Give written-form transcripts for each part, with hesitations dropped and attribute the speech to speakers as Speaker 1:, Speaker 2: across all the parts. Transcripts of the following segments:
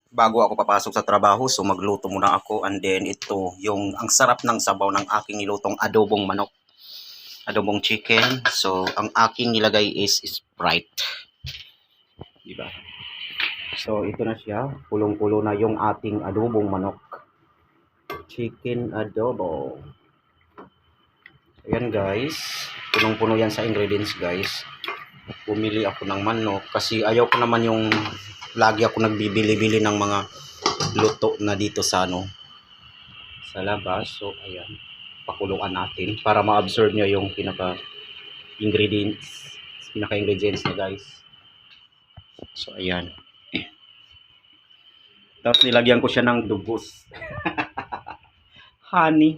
Speaker 1: Bago ako papasok sa trabaho, so magluto muna ako, and then ito yung ang sarap ng sabaw ng aking nilutong adobong manok, adobong chicken. So ang aking nilagay is Sprite, di ba? So ito na siya, pulong-pulo na yung ating adobong manok, chicken adobo. Ayan guys, punong-puno yan sa ingredients guys. Bumili ako ng manok kasi ayaw ko naman yung lagi ako nagbibili-bili ng mga luto na dito sa sa labas. So ayan, pakuluan natin para ma-absorb nyo yung pinaka-ingredients na guys. So ayan. Tapos nilagyan ko siya ng dugos. Honey.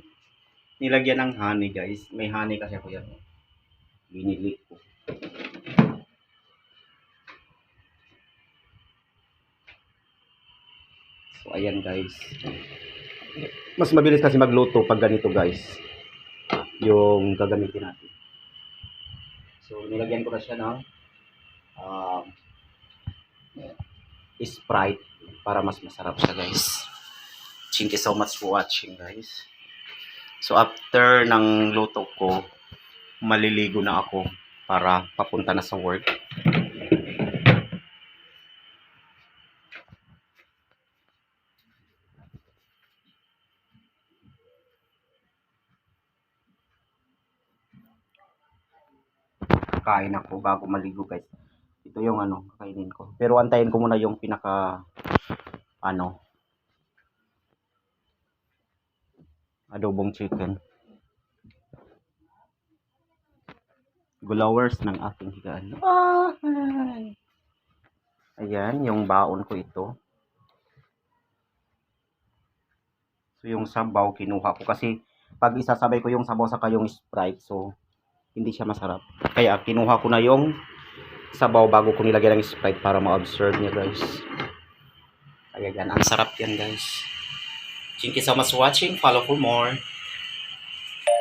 Speaker 1: Nilagyan ng honey guys. May honey kasi ako yan. Binili ko. So ayan guys. Mas mabilis kasi magluto pag ganito guys. Yung gagamitin natin. So nilagyan ko na siya ng Sprite para mas masarap siya guys. Thank you so much for watching guys. So after ng luto ko, maliligo na ako para papunta na sa work. Kain ako bago maligo guys. Ito yung kainin ko. Pero antayin ko muna yung pinaka adobong chicken. Glowers ng aking higaan. Ayan, yung baon ko ito. So yung sabaw kinuha ko kasi pag isasabay ko yung sabaw sa yung Sprite, so hindi siya masarap. Kaya kinuha ko na yung sabaw bago ko nilagyan ng Sprite para ma-absorb niya guys. Kaya yan, ang sarap yan guys. Thank you so much for watching. Follow for more.